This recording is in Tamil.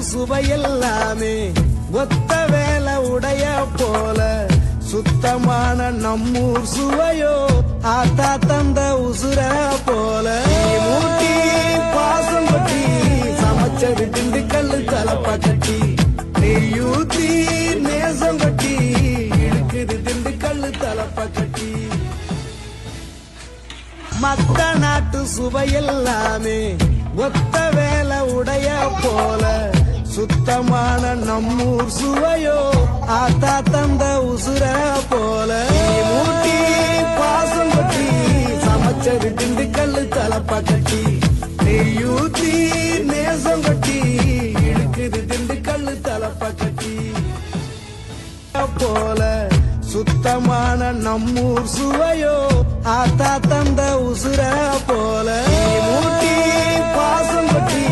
சுவையெல்லாமே ஒத்த வேலை உடைய போல சுத்தமான நம்மூர் சுவையோ ஆத்தா தந்த உசுர போல மூட்டி பாசம் கொட்டி சமைச்சது திண்டுக்கல் தலப்பா கட்டி நெய்யூத்தி நேசம் கொட்டி இழுக்குது திண்டுக்கல் தலப்பா கட்டி மத்த நாட்டு சுவையெல்லாமே ஒத்த வேலை உடைய போல சுத்தமான நம்மூர் சுவையோ ஆத்தா தந்த உசுர போல மூட்டி பாசம் கொட்டி சமைச்சது திண்டுக்கல் தலப்பா கட்டி நெய்யூத்தி நேசம் கொட்டி இழுக்குது திண்டுக்கல் தலப்பா கட்டி போல சுத்தமான நம்மூர் சுவையோ ஆத்தா தந்த உசுர போல மூட்டி பாசம் கொட்டி